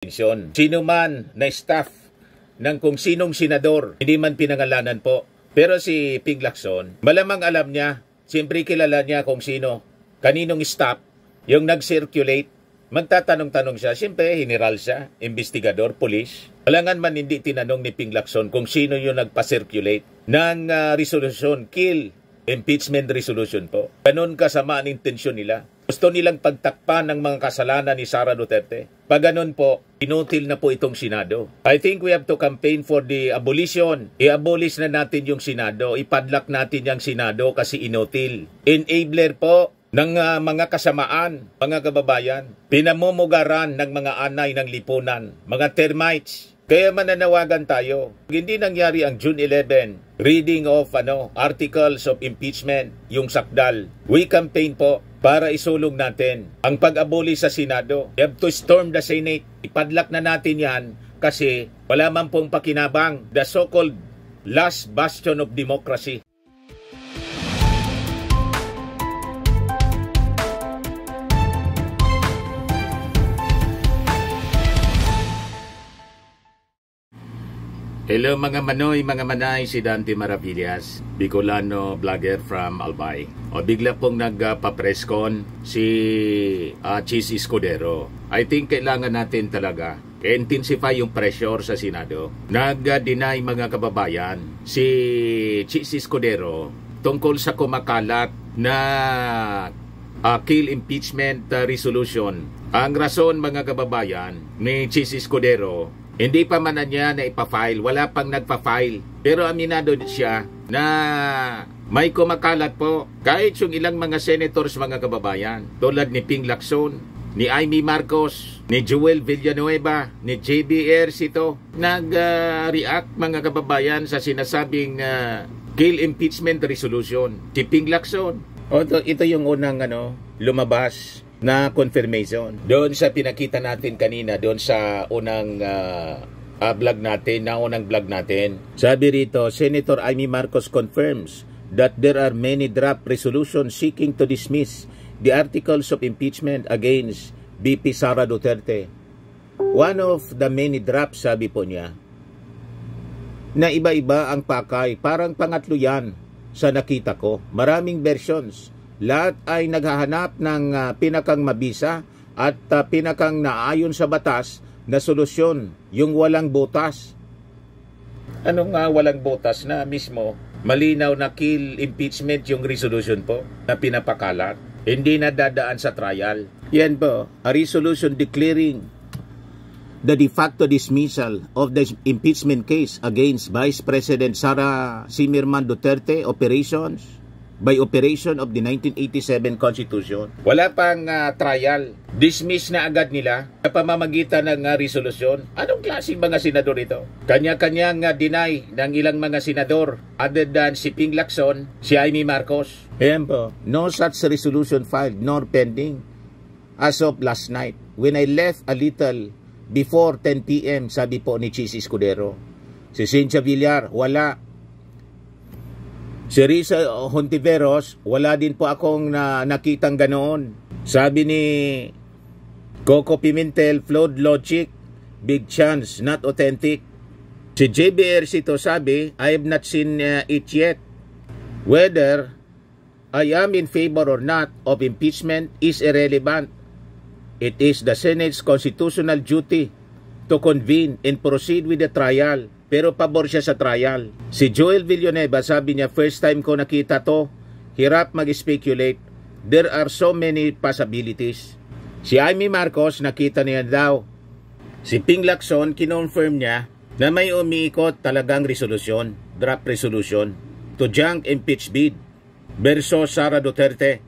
Sino man na staff ng kung sinong senador, hindi man pinangalanan po. Pero si Ping Lacson, malamang alam niya, siyempre kilala niya kung sino, kaninong staff, yung nag-circulate. Magtatanong-tanong siya, siyempre general siya, investigador, police. Walangan man hindi tinanong ni Ping Lacson kung sino yung nagpa-circulate ng resolution, kill, impeachment resolution po. Ganun kasama ang intensyon nila. Gusto nilang pagtakpan ng mga kasalanan ni Sara Duterte. Pag ganun po, inutil na po itong Senado. I think we have to campaign for the abolition. I-abolish na natin yung Senado. Ipadlock natin yung Senado kasi inutil. Enabler po ng mga kasamaan, mga kababayan. Pinamumugaran ng mga anay ng lipunan, mga termites. Kaya mananawagan tayo. Hindi nangyari ang June 11, reading of articles of impeachment, yung sakdal. We campaign po para isulong natin ang pag-aboli sa Senado. We have to storm the Senate. Ipadlak na natin yan kasi wala man pong pakinabang, the so-called last bastion of democracy. Hello mga manoy, mga manay, si Dante Maravillas, Bicolano vlogger from Albay. Bigla pong nagpa-presscon si Chis Escudero. I think kailangan natin talaga intensify yung pressure sa Senado. Nag-deny mga kababayan si Chis Escudero tungkol sa kumakalat na kill impeachment resolution. Ang rason mga kababayan ni Chis Escudero, hindi pa man niya na ipafile, wala pang nagpa-file. Pero aminado siya na may kumakalat po. Kahit yung ilang mga senators mga kababayan, tulad ni Ping Lacson, ni Amy Marcos, ni Joel Villanueva, ni JB Ercito, nag-react mga kababayan sa sinasabing kill impeachment resolution. Si Ping Lacson. Ito yung unang lumabas na confirmation. Doon sa pinakita natin kanina, doon sa unang vlog natin, sabi rito, Senator Amy Marcos confirms that there are many draft resolutions seeking to dismiss the articles of impeachment against VP Sara Duterte. One of the many drafts, sabi po niya, na iba-iba ang pakay. Parang pangatlo yan sa nakita ko. Maraming versions. Lahat ay naghahanap ng pinakang mabisa at pinakang naayon sa batas na solusyon, yung walang butas. Ano nga walang butas na mismo? Malinaw na kill impeachment yung resolution po na pinapakalat. Hindi na dadaan sa trial. Yan po, a resolution declaring the de facto dismissal of the impeachment case against Vice President Sara Simirman Duterte by operation of the 1987 Constitution. Wala pang trial. Dismiss na agad nila sa pamamagitan ng resolusyon. Anong klaseng mga senador ito? Kanya-kanyang deny ng ilang mga senador other than si Ping Lacson, si Amy Marcos. Ayan po. No such resolution filed nor pending as of last night. When I left a little before 10 p.m., sabi po ni Chis Escudero. Si Cynthia Villar, wala. Si Risa Hontiveros, wala din po akong nakitang ganoon. Sabi ni Coco Pimentel, flawed logic, big chance, not authentic. Si JB Ercito sabi, I have not seen it yet. Whether I am in favor or not of impeachment is irrelevant. It is the Senate's constitutional duty to convene and proceed with the trial. Pero pabor siya sa trial. Si Joel Villanueva, sabi niya, first time ko nakita to, hirap mag-speculate. There are so many possibilities. Si Amy Marcos, nakita niya daw. Si Ping Lacson, kinonfirm niya na may umiikot talagang resolution, draft resolution, to junk impeach bid versus Sara Duterte.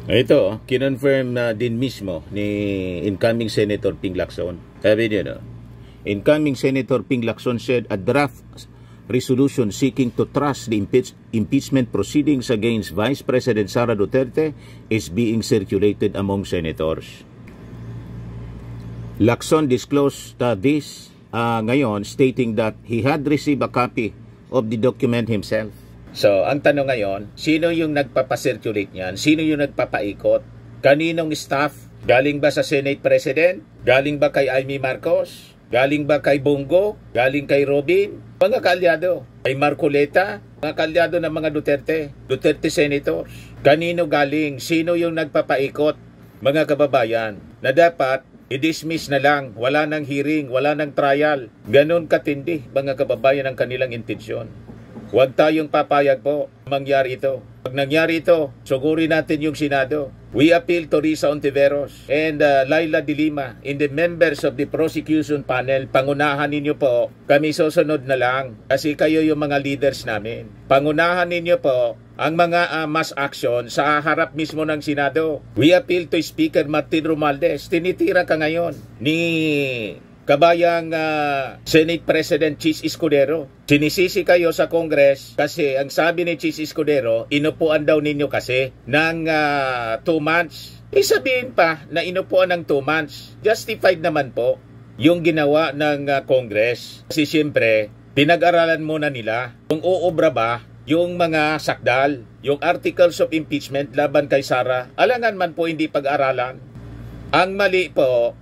Ito, kinonfirm din mismo ni incoming Senator Ping Lacson. Sabi niya, incoming Senator Ping Lacson said a draft resolution seeking to trust the impeachment proceedings against Vice President Sara Duterte is being circulated among senators. Lacson disclosed this ngayon, stating that he had received a copy of the document himself. So, ang tanong ngayon, sino yung nagpapacirculate niyan? Sino yung nagpapaikot? Kaninong staff Galing ba sa Senate President? Galing ba kay Amy Marcos? Galing ba kay Bongo? Galing kay Robin? Mga kaalyado. Kay Marcoleta? Mga kaalyado ng mga Duterte. Duterte Senators. Kanino galing? Sino yung nagpapaikot? Mga kababayan, na dapat i-dismiss na lang, wala nang hearing, wala nang trial. Ganon katindi, mga kababayan, ang kanilang intensyon. Huwag tayong papayag po mangyari ito. Pag nangyari ito, sugurin natin yung Senado. We appeal to Risa Ontiveros and Laila de Lima and the members of the prosecution panel. Pangunahan ninyo po, kami susunod na lang kasi kayo yung mga leaders namin. Pangunahan ninyo po ang mga mass action sa harap mismo ng Senado. We appeal to Speaker Martin Romualdez. Tinitira ka ngayon ni kabayang Senate President Chis Escudero. Sinisisi kayo sa Congress kasi ang sabi ni Chis Escudero, inupuan daw ninyo kasi ng 2 months. Sabihin pa na inupuan ng 2 months. Justified naman po yung ginawa ng Congress. Kasi siyempre, pinag-aralan muna nila kung uobra ba yung mga sakdal, yung articles of impeachment laban kay Sara. Alangan man po hindi pag-aralan. Ang mali po,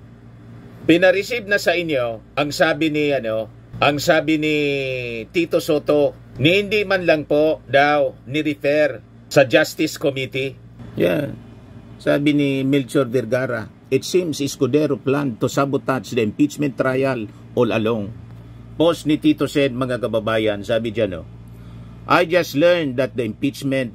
pinareceive na sa inyo ang sabi ni Tito Soto, ni hindi man lang po daw ni-refer sa Justice Committee. Yeah. Sabi ni Melchor Vergara, it seems Escudero planned to sabotage the impeachment trial all along. Post ni Tito said, mga kababayan, sabi dyan, I just learned that the impeachment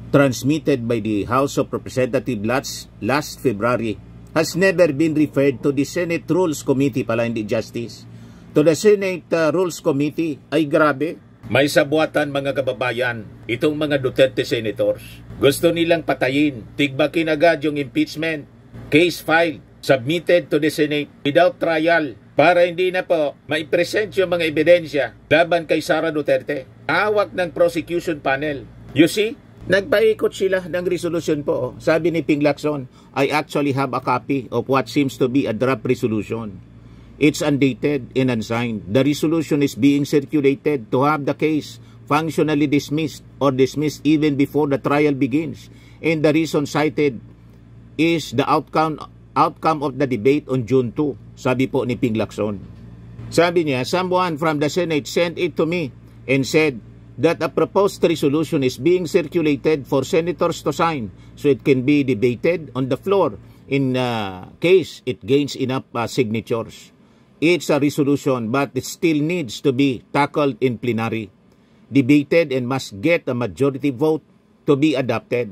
transmitted by the House of Representatives last February has never been referred to the Senate Rules Committee pala, hindi Justice. To the Senate Rules Committee. Ay grabe. May sabuatan, mga kababayan, itong mga Duterte Senators. Gusto nilang patayin, tigbakin agad yung impeachment. Case filed, submitted to the Senate without trial para hindi na po maipresent yung mga ebidensya laban kay Sara Duterte. Awak ng prosecution panel. You see? Nagpaikot sila ng resolution po. Sabi ni Ping Lacson, I actually have a copy of what seems to be a draft resolution. It's undated and unsigned. The resolution is being circulated to have the case functionally dismissed or dismissed even before the trial begins. And the reason cited is the outcome of the debate on June 2. Sabi po ni Ping Lacson. Sabi niya, someone from the Senate sent it to me and said that a proposed resolution is being circulated for senators to sign so it can be debated on the floor in case it gains enough signatures. It's a resolution but it still needs to be tackled in plenary, debated and must get a majority vote to be adopted.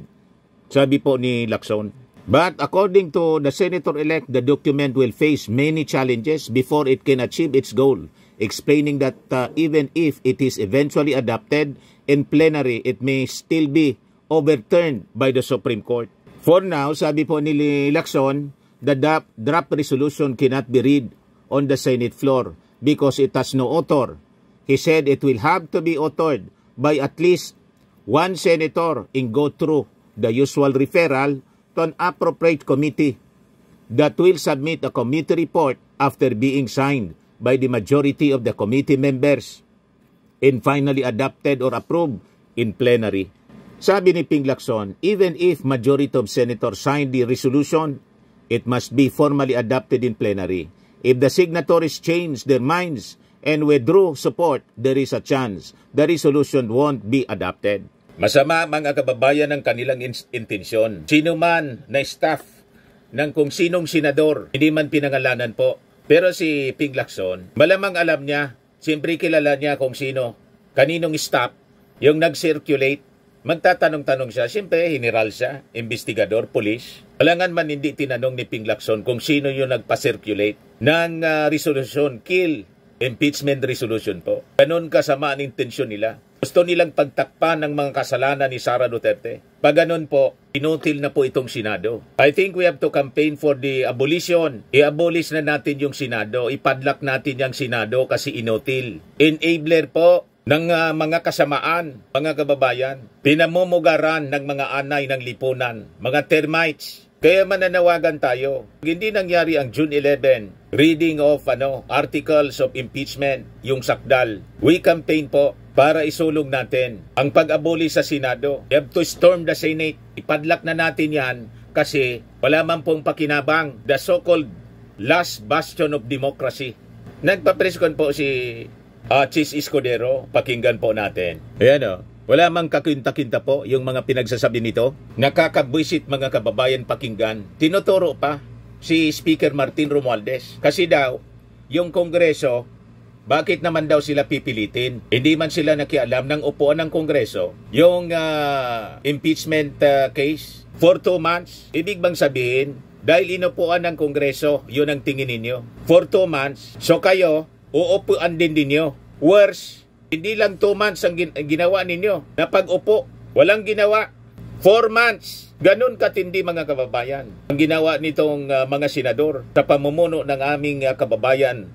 Sabi po ni Lacson. But according to the senator-elect, the document will face many challenges before it can achieve its goal, explaining that even if it is eventually adopted in plenary, it may still be overturned by the Supreme Court. For now, sabi po ni Lacson, the draft resolution cannot be read on the Senate floor because it has no author. He said it will have to be authored by at least one senator and go through the usual referral to an appropriate committee that will submit a committee report after being signed by the majority of the committee members and finally adopted or approved in plenary. Sabi ni Ping Lacson, even if majority of senators signed the resolution, it must be formally adopted in plenary. If the signatories change their minds and withdraw support, there is a chance the resolution won't be adopted. Masama, mga kababayan, ang kanilang intensyon. Sino man na staff ng kung sinong senador, hindi man pinangalanan po. Pero si Ping Lacson, malamang alam niya, siyempre kilala niya kung sino, kaninong staff, yung nag-circulate. Magtatanong-tanong siya, siyempre general siya, investigador, police. Walangan man hindi tinanong ni Ping Lacson kung sino yung nagpa-circulate ng resolution, kill, impeachment resolution po. Ganon kasama ang intensyon nila. Gusto nilang pagtakpan ng mga kasalanan ni Sara Duterte. Pag ganun po, inutil na po itong Senado. I think we have to campaign for the abolition. I-abolish na natin yung Senado. Ipadlock natin yung Senado kasi inutil. Enabler po ng mga kasamaan, mga kababayan. Pinamumugaran ng mga anay ng lipunan, mga termites. Kaya mananawagan tayo. Hindi nangyari ang June 11, reading of articles of impeachment, yung sakdal. We campaign po para isulong natin ang pag-aboli sa Senado. We have to storm the Senate. Ipadlock na natin yan kasi wala man pong pakinabang, the so-called last bastion of democracy. Nagpa-press-con po si Chis Escudero, pakinggan po natin. Ayan o, wala mang kakinta-kinta po yung mga pinagsasabi nito. Nakakabwisit mga kababayan pakinggan. Tinuturo pa si Speaker Martin Romualdez. Kasi daw, yung Kongreso, bakit naman daw sila pipilitin? Hindi man sila nakialam ng upuan ng Kongreso. Yung impeachment case for 2 months. Ibig bang sabihin, dahil inupuan ng Kongreso, yun ang tingin ninyo. For 2 months, so kayo, uupuan din ninyo. Worse, hindi lang 2 months ang ginawa ninyo. Na pag-upo, walang ginawa. 4 months. Ganun katindi mga kababayan. Ang ginawa nitong mga senador sa pamumuno ng aming kababayan,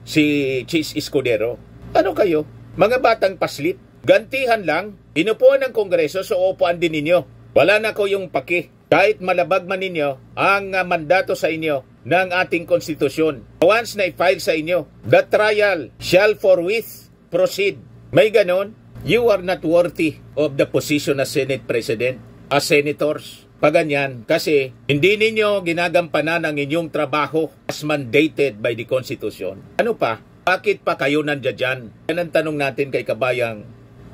si Chis Escudero. Ano kayo? Mga batang paslit. Gantihan lang. Inupuan ng Kongreso, so upuan din ninyo. Wala na ko yung paki. Kahit malabag man ninyo ang mandato sa inyo ng ating konstitusyon. Once na i-file sa inyo, the trial shall forthwith proceed. May ganon, you are not worthy of the position as Senate President, as senators. Paganyan, kasi hindi ninyo ginagampanan ang inyong trabaho as mandated by the Constitution. Ano pa? Bakit pa kayo nandiyan dyan? Yan ang tanong natin kay kabayang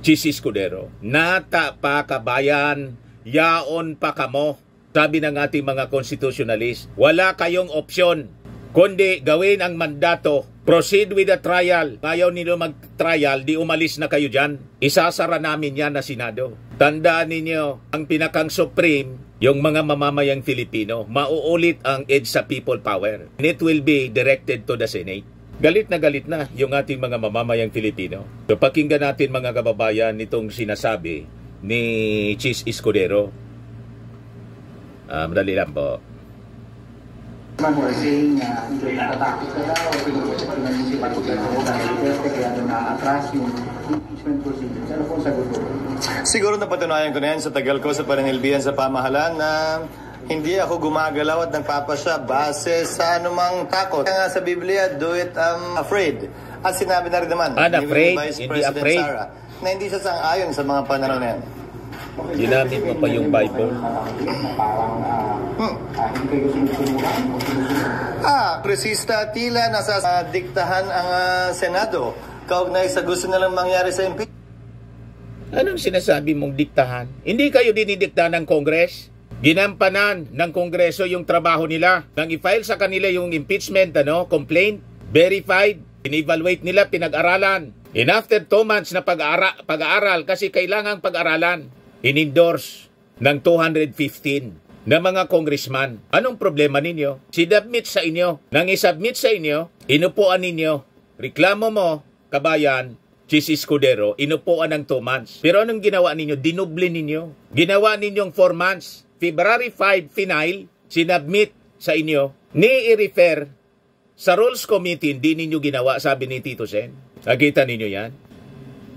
Chis Escudero. Nata pa kabayan, yaon pa kamo. Sabi ng ating mga constitutionalist, wala kayong opsyon kundi gawin ang mandato, proceed with the trial. Ayaw ninyo mag-trial, di umalis na kayo dyan. Isasara namin yan na Senado. Tandaan ninyo, ang pinakang supreme, yung mga mamamayang Filipino, mauulit ang edge sa people power. And it will be directed to the Senate. Galit na yung ating mga mamamayang Filipino. So pakinggan natin mga kababayan nitong sinasabi ni Chis Escudero. Madali lang po. Man were saying natatakot ka daw, pinag-isipan ko kaya na-atras yung impeachment procedure. Ano po sagot ko? Siguro napatunayan ko na yan sa tagal ko sa pananilbihan sa pamahalaan na hindi ako gumagalaw at nagpapasya base sa anumang takot. Kaya nga sa Biblia, do it afraid. At sinabi na rin naman afraid, ni Vice hindi President afraid. Sara na hindi siya sang-ayon sa mga pananaw na yan. Ginamit mo pa yung Bible. Presista tila nasa diktahan ang Senado kaugnay sa gusto nilang mangyari sa impeachment. Anong sinasabi mong diktahan? Hindi kayo dinidikta ng Congress? Ginampanan ng Kongreso yung trabaho nila. Nang i-file sa kanila yung impeachment complaint, verified, in-evaluate nila, pinag-aralan. And after 2 months na pag-aaral, kasi kailangang pag-aralan, in-endorse ng 215 na mga congressman. Anong problema ninyo? Sinubmit sa inyo. Nang isubmit sa inyo, inupuan ninyo. Reklamo mo, kabayan, Chis Escudero, inupuan ng 2 months. Pero anong ginawa ninyo? Dinuble ninyo. Ginawa ninyong 4 months. February 5, final, sinubmit sa inyo, ni-refer sa Rules Committee, hindi ninyo ginawa, sabi ni Tito Sen. Nakita ninyo yan?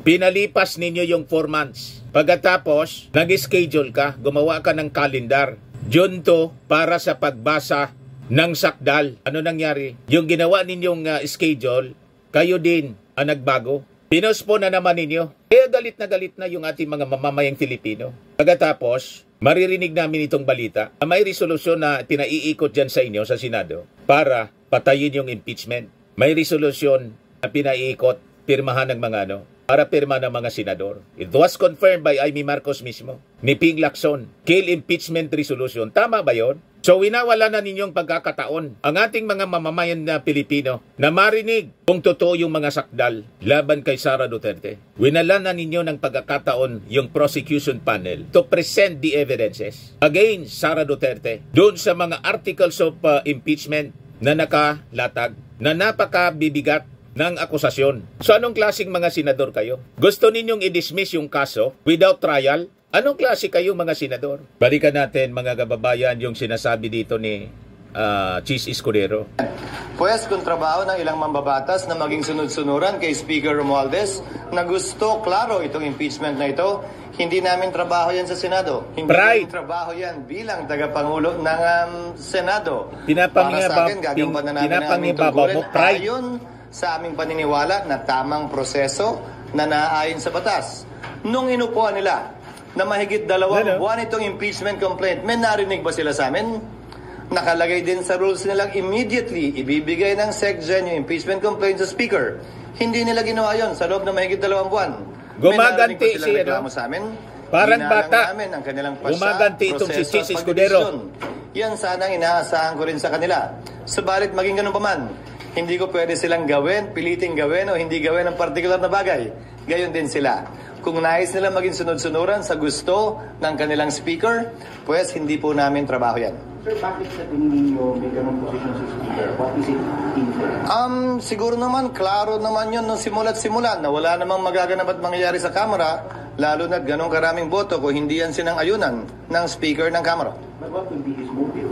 Pinalipas ninyo yung 4 months. Pagkatapos, nag-schedule ka, gumawa ka ng kalendar. June 2, para sa pagbasa ng sakdal. Ano nangyari? Yung ginawa ninyong schedule, kayo din ang nagbago. Pinospo na naman ninyo. Kaya galit na yung ating mga mamamayang Filipino. Pagkatapos, maririnig namin itong balita. May resolusyon na pinaiikot dyan sa inyo sa Senado para patayin yung impeachment. May resolusyon na pinaiikot, pirmahan ng mga para pirma ng mga senador. It was confirmed by Amy Marcos mismo, ni Ping Lacson. Kill impeachment resolution. Tama ba yon? So winawala na ninyong pagkakataon ang ating mga mamamayan na Pilipino na marinig kung totoo yung mga sakdal laban kay Sara Duterte. Winala na ninyo ng pagkakataon yung prosecution panel to present the evidences against Sara Duterte doon sa mga articles of impeachment na nakalatag, na napakabibigat ng akusasyon. So anong klaseng mga senador kayo? Gusto ninyong i-dismiss yung kaso without trial? Anong klase kayo mga senador? Balikan natin mga kababayan yung sinasabi dito ni Chis Escudero. Pues kung trabaho ng ilang mambabatas na maging sunod-sunuran kay Speaker Romualdez na gusto klaro itong impeachment na ito, hindi namin trabaho yan sa Senado. Hindi namin trabaho yan bilang tagapangulo ng Senado. Para sa akin, gagampanan na namin ang aming tungkulin ayon sa aming paniniwala na tamang proseso na naaayon sa batas. Nung inupuan nila na mahigit 2 buwan itong impeachment complaint. May narinig ba sila sa amin? Nakalagay din sa rules nilang immediately ibibigay ng SecGen yung impeachment complaint sa Speaker. Hindi nila ginawa yon sa loob ng mahigit 2 buwan. Gumaganti si sa amin? Parang bata. Namin ang kanilang pasya, gumaganti itong si Chis Escudero. Yan sana ang inaasahan ko rin sa kanila. Subalit maging ganun pa man, hindi ko pwede silang gawin, piliting gawin o hindi gawin ng partikular na bagay. Gayon din sila. Kung nais nila maging sunod-sunuran sa gusto ng kanilang speaker, pues hindi po namin trabaho yan. Sir, bakit sa tingin ninyo may ganung posisyon si speaker? What is it in for? Siguro naman, klaro naman yun nung simula't simula na wala namang magaganap at mangyayari sa Kamara, lalo na't ganong karaming boto kung hindi yan sinang-ayunan ng speaker ng Kamara. But what would be his motive?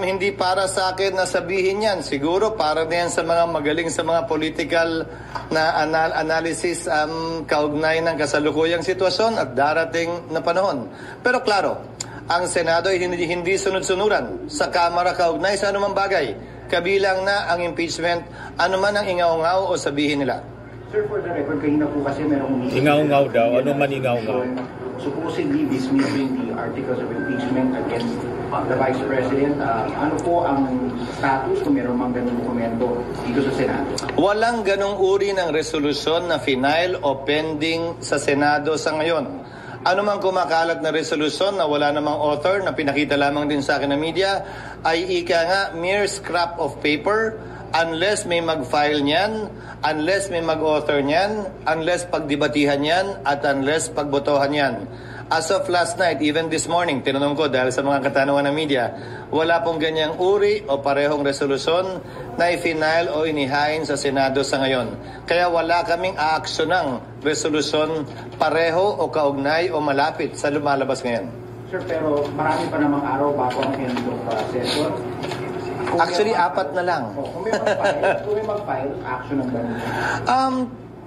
Hindi para sa akin na sabihin yan. Siguro para na yan sa mga magaling sa mga political na analysis kaugnay ng kasalukuyang sitwasyon at darating na panahon. Pero klaro, ang Senado ay hindi sunod-sunuran sa Kamara kaugnay sa anumang bagay. Kabilang na ang impeachment, anuman ang ingaw-ngaw o sabihin nila. Sir, for the record, kanina po kasi merong Ingaw-ngaw daw. Ano man ingaw-ngaw? Supposedly dismissing the articles of impeachment against the Vice President. Ano po ang status kung meron mang ganung dokumento dito sa Senado? Walang ganung uri ng resolusyon na final o pending sa Senado sa ngayon. Ano mang kumakalat na resolusyon na wala namang author na pinakita lamang din sa akin ng media ay ika nga mere scrap of paper unless may mag-file niyan, unless may mag-author niyan, unless pagdebatihan niyan, at unless pagbotohan niyan. As of last night, even this morning, tinanong ko dahil sa mga katanungan ng media, wala pong ganyang uri o parehong resolusyon na i-final o inihain sa Senado sa ngayon. Kaya wala kaming aaksyon resolusyon pareho o kaugnay o malapit sa lumalabas ngayon. Sir, pero marami pa namang araw bago ang end of session. Actually, 4 na lang. Kung may mag-file, action ang ganun.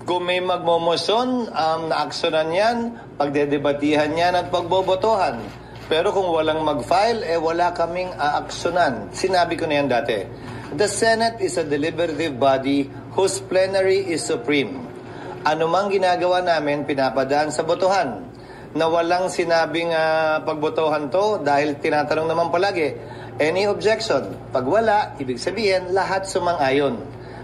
Kung may magmomosyon, na-aksyonan yan, pagdedebatihan yan at pagbobotohan. Pero kung walang mag-file, wala kaming aaksyonan. Sinabi ko na yan dati. The Senate is a deliberative body whose plenary is supreme. Ano mang ginagawa namin, pinapadaan sa botohan. Na walang sinabing pagbotohan to dahil tinatanong naman palagi, any objection? Pag wala, ibig sabihin, lahat sumang-ayon.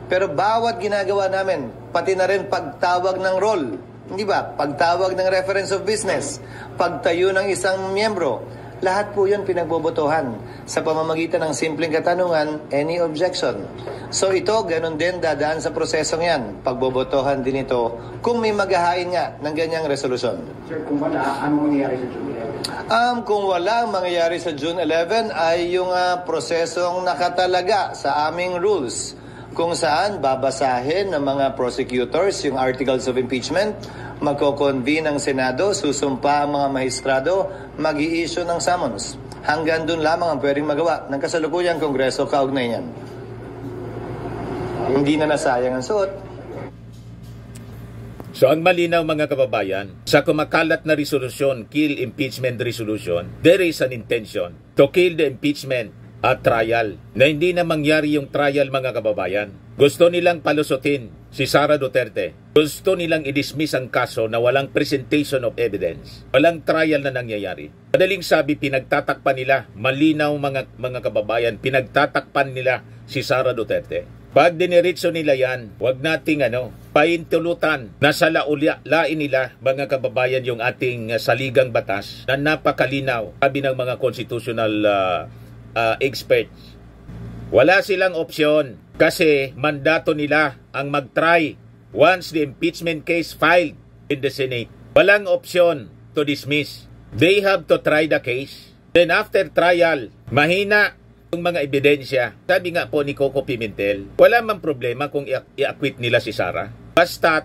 Pero bawat ginagawa namin, pati na rin pagtawag ng roll, hindi ba? Pagtawag ng reference of business, pagtayo ng isang miyembro, lahat po yun pinagbobotohan sa pamamagitan ng simpleng katanungan, any objection. So ito, ganun din dadaan sa prosesong yan. Pagbobotohan din ito kung may maghahain nga ng ganyang resolusyon. Sir, kung wala, anong mangyayari sa June 11? Kung wala mangyayari sa June 11 ay yung prosesong nakatalaga sa aming rules kung saan babasahin ng mga prosecutors yung articles of impeachment, magko-convene ang Senado, susumpa ang mga maestrado, mag-i-issue ng summons. Hanggang doon lamang ang pwedeng magawa ng kasalukuyang Kongreso kaugnay niyan. Hindi na nasayang ang suot. So ang malinaw mga kababayan, sa kumakalat na resolusyon, kill impeachment resolution, there is an intention to kill the impeachment at trial, na hindi na mangyari yung trial mga kababayan. Gusto nilang palusutin si Sara Duterte. Gusto nilang i-dismiss ang kaso na walang presentation of evidence. Walang trial na nangyayari. Madaling sabi, pinagtatakpan nila, malinaw mga kababayan, pinagtatakpan nila si Sara Duterte. Pag diniritso nila yan, wag nating paintulutan na sa lain nila mga kababayan yung ating saligang batas na napakalinaw, sabi ng mga constitutional experts. Wala silang opsyon kasi mandato nila ang mag-try once the impeachment case filed in the Senate. Walang opsyon to dismiss. They have to try the case. Then after trial, mahina yung mga ebidensya. Sabi nga po ni Coco Pimentel, wala man problema kung i-acquit nila si Sara. Basta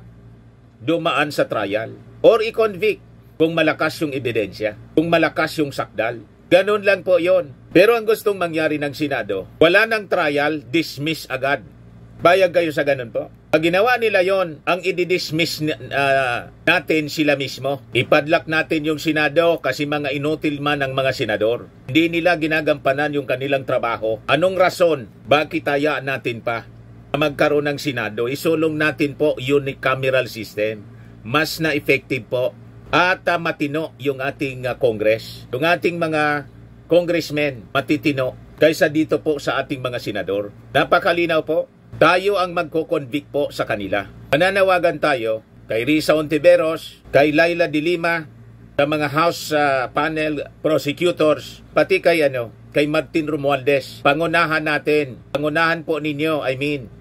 dumaan sa trial or i-convict kung malakas yung ebidensya, kung malakas yung sakdal. Ganun lang po yon. Pero ang gustong mangyari ng Senado, wala ng trial, dismiss agad. Bayag kayo sa ganun po. Pag ginawa nila yon, ang i-dismiss natin sila mismo. Ipadlock natin yung Senado kasi mga inutil man ang mga senador. Hindi nila ginagampanan yung kanilang trabaho. Anong rason? Bakit hayaan natin pa magkaroon ng Senado? Isulong natin po unicameral system. Mas na effective po. at matino yung ating Congress. Yung ating mga congressmen matitino kaysa dito po sa ating mga senador. Napakalinaw po. Tayo ang magko-convict po sa kanila. Mananawagan tayo kay Risa Ontiveros, kay Laila de Lima, sa mga House panel prosecutors, pati kay Martin Romualdez. Pangunahan po ninyo,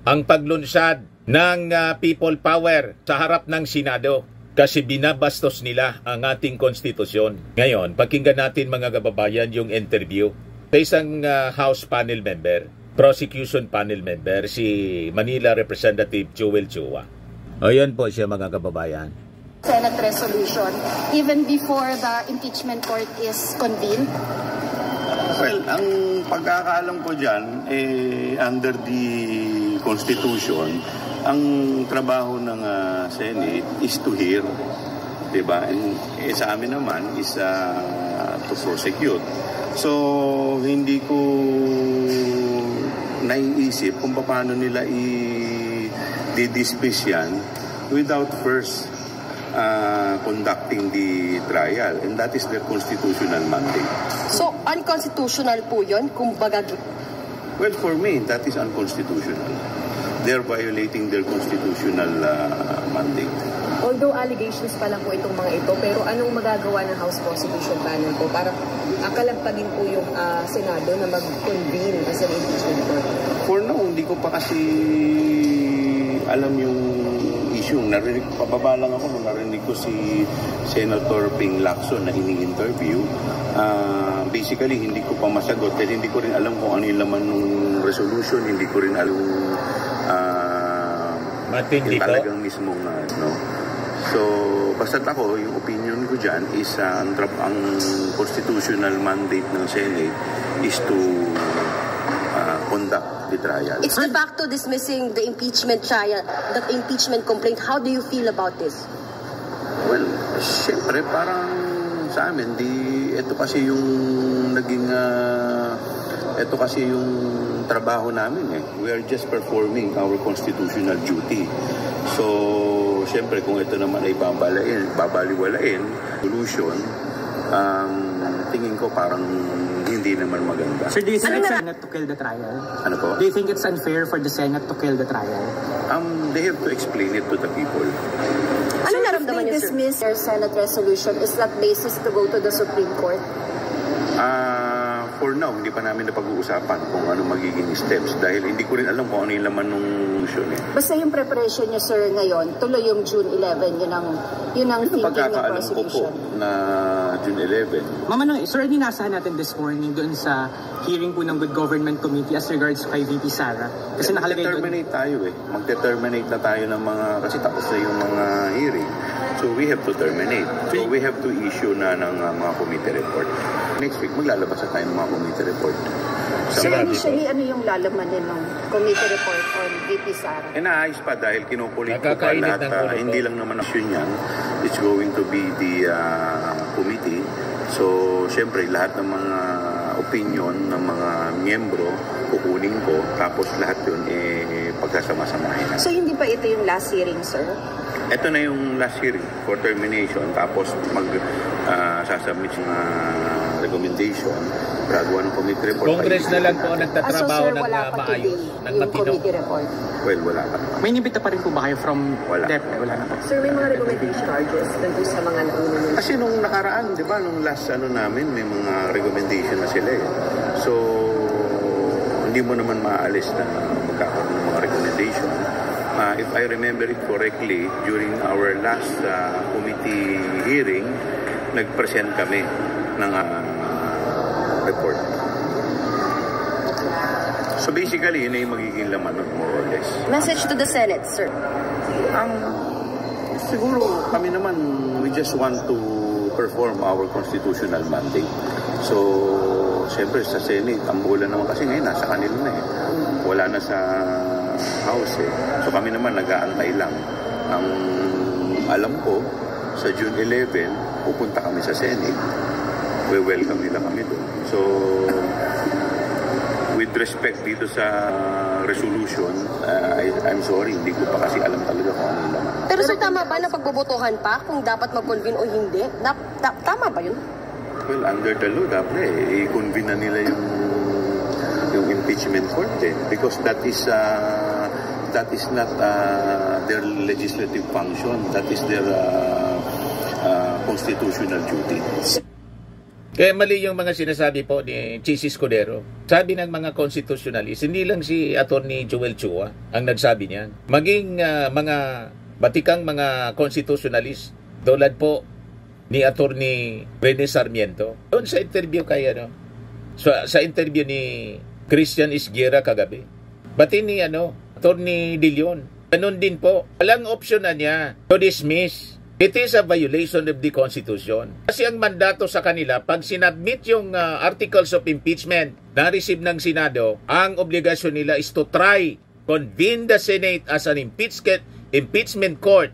ang paglunsad ng people power sa harap ng Senado kasi binabastos nila ang ating konstitusyon. Ngayon, pakinggan natin mga kababayan yung interview sa isang House panel member, prosecution panel member, si Manila Representative Joel Chua. Ayan po siya mga kababayan. Senate resolution even before the impeachment court is convened? Well, ang pagkakaalam ko dyan, under the Constitution, ang trabaho ng Senate is to hear, diba? And sa amin naman is to prosecute. So, hindi ko naiisip kung paano nila i-dismiss yan without first conducting the trial, and that is their constitutional mandate. So, unconstitutional po yun? Kumbaga... Well, for me, that is unconstitutional. They're violating their constitutional mandate. Although allegations pa lang po itong mga ito, pero anong magagawa ng House Prosecution Panel po para akalampagin po yung Senado na mag-convene as an impeachment court? For now, hindi ko pa kasi alam yung issue. Pababa lang ako nung narinig ko si Senator Ping Lacson na ini-interview. Basically, hindi ko pa masagot dahil hindi ko rin alam kung ano yung laman ng resolution, hindi ko rin alam yung talagang mismong So, basta't ako, yung opinion ko dyan is ang constitutional mandate ng Senate is to conduct the trial. It's the fact to dismissing the impeachment trial, the impeachment complaint. How do you feel about this? Well, syempre parang sa amin, ito kasi yung naging, ito kasi yung trabaho namin We are just performing our constitutional duty. So, syempre kung ito naman ay babaliwalain, solution, tingin ko parang hindi naman maganda. Sir, do you think it's Senate to kill the trial? Ano po? Do you think it's unfair for the Senate to kill the trial? They have to explain it to the people. Ano naramdaman niyo, sir? Dismiss their Senate resolution, is that basis to go to the Supreme Court? For now, hindi pa namin napag-uusapan kung ano magiging steps dahil hindi ko rin alam kung ano yung laman ng motion Basta yung preparation niyo, sir, ngayon, tuloy yung June 11, yun ang thinking ng prosecution. Na June 11. Mama, sir, inasahan natin this morning doon sa hearing po ng Good Government Committee as regards kay VP Sara. Kasi nakalagay doon. Mag-determinate tayo Mag-determinate na tayo ng mga, kasi tapos na yung mga hearing. So we have to terminate. So we have to issue na ng mga committee report. Next week, maglalabas na tayo ng mga committee report. So initially, ano yung lalamanin ng committee report on VP Sara? Naayos pa dahil kinukulit ko pa lahat. Hindi lang naman action yan. It's going to be the committee. So, syempre, lahat ng mga opinion ng mga miyembro, kukunin ko. Tapos lahat yun, pagkasama-samahin na. So, hindi pa ito yung last hearing, sir? Ito na yung last hearing for termination. Tapos sasubmit yung recommendation. Gagawa ng committee report. Congress na lang po ang nagtatrabaho ng maayos, ng matino. Well, wala pa. May inibita pa rin po ba kayo from DEP? Wala na po. Sir, may mga recommendation charges nandun sa mga nauna nila. Kasi nung nakaraan, di ba, nung last namin, may mga recommendation na sila So, hindi mo naman maaalis na magkakaroon ng mga recommendation. If I remember it correctly, during our last committee hearing, nag-present kami ng report. So basically, yun ay magiging laman nun, more or less. Message to the Senate, sir. Siguro kami naman, we just want to perform our constitutional mandate. So, siyempre sa Senate, ang bola naman kasi ngayon nasa kanila na Wala na sa House So kami naman nag-aantay lang. Ang alam ko, sa June 11, pupunta kami sa Senate. We-welcome nila kami doon. So, with respect dito sa resolution, I'm sorry, hindi ko pa kasi alam talaga kung ano yung laman. Pero sir, tama ba na pagbobotohan pa kung dapat mag-convene o hindi? Tama ba yun? Well, under the law, dapat i-convene na nila yung impeachment court because that is not their legislative function. That is their constitutional duty. Kaya mali yung mga sinasabi po ni Chis Escudero. Sabi ng mga constitutionalist, hindi lang si Attorney Joel Chua ang nagsabi niyan. Maging mga batikang mga constitutionalist, tulad po ni Attorney Rene Sarmiento. Doon sa interview sa interview ni Christian Isguera kagabi. Pati ni Attorney De Leon. Ganun din po. Walang option na niya to dismiss. It is a violation of the Constitution. Kasi ang mandato sa kanila, pag sinubmit yung articles of impeachment na receive ng Senado, ang obligasyon nila is to try, convene the Senate as an impeachment court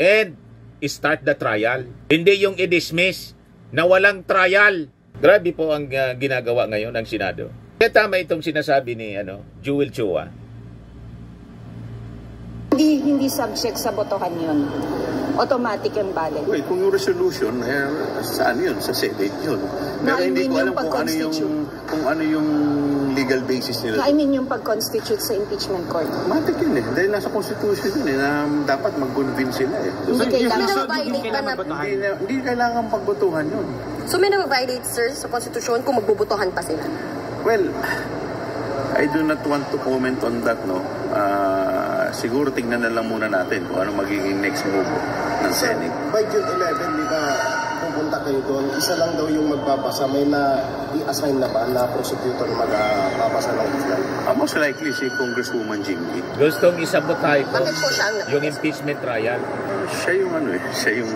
and start the trial. Hindi yung i-dismiss na walang trial. Grabe po ang ginagawa ngayon ng Senado. Kaya tama itong sinasabi ni Joel Chua. Hindi subject sa botohan yun. Automatic and valid. Well, kung yung resolution, saan yun? Sa Senate yun. Pero hindi ko alam kung ano yung legal basis nila. I mean yung pag-constitute sa impeachment court. Matik yun Dahil nasa Constitution yun na dapat mag-convene sila Hindi kailangan pagbotohan yun. So may na-violate, sir, sa Constitution kung magbubutohan pa sila? Well, I do not want to comment on that, siguro tignan na lang muna natin kung ano magiging next move ng Senate. By June 11, di ba, pupunta kayo doon, isa lang daw yung magbabasa, may na-i-assign na ba na prosecutor magbabasa ng islam? Most likely si Congresswoman Jinggi. Gustong isabotay po yung impeachment trial. Siya yung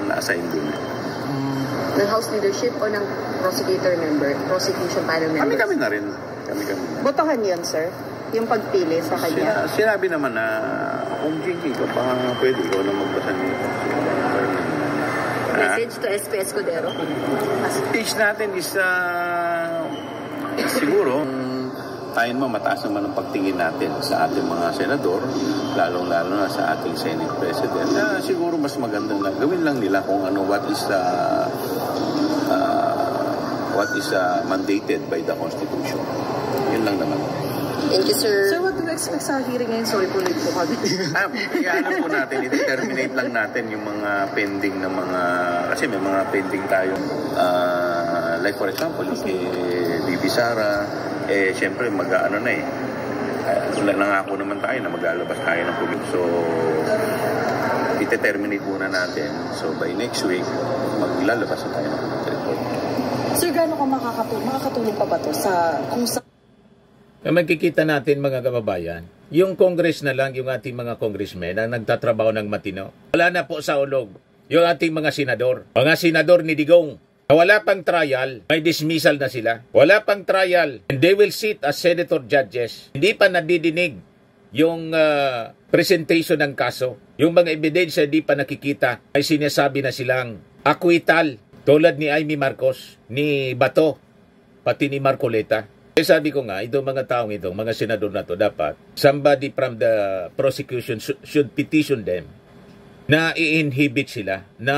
na-assign doon. Ng House leadership o ng prosecution panel members? Kami na rin. Botohan yun, sir? Yung pagpili sa kanya? Sinabi naman na kung Jinggi ka pa pwede ikaw na magbasa nito. Message to SP Escudero? Stage natin is siguro tayo mataas naman ang pagtingin natin sa ating mga senador, lalong-lalo na sa ating Senate President. Siguro mas magandang gawin lang nila kung what is mandated by the Constitution. Yun lang naman. Thank you, sir. Sir, what do you expect sa hearing ngayon? Sorry po, late po kami. Iyanan po natin, i-determinate lang natin yung mga pending na kasi may mga pending tayong like for example, yung Bibi Sara, syempre nangako naman tayo na maglalabas tayo ng COVID. So, i-determinate muna natin. So, by next week, maglalabas na tayo ng COVID report. Sir, gaano ka makakatulong pa ba ito kung sa magkikita natin mga kababayan, yung Congress na lang, yung ating mga congressmen ang nagtatrabaho ng matino. Wala na po sa ulog yung ating mga senador. Mga senador ni Digong, wala pang trial, may dismissal na sila. Wala pang trial, and they will sit as senator judges. Hindi pa nadidinig yung presentation ng kaso. Yung mga ebidensya hindi pa nakikita, ay sinasabi na silang acquittal. Tulad ni Amy Marcos, ni Bato, pati ni Marcoleta. Sabi ko nga, itong mga taong itong, mga senador na to, dapat somebody from the prosecution should petition them na i-inhibit sila, na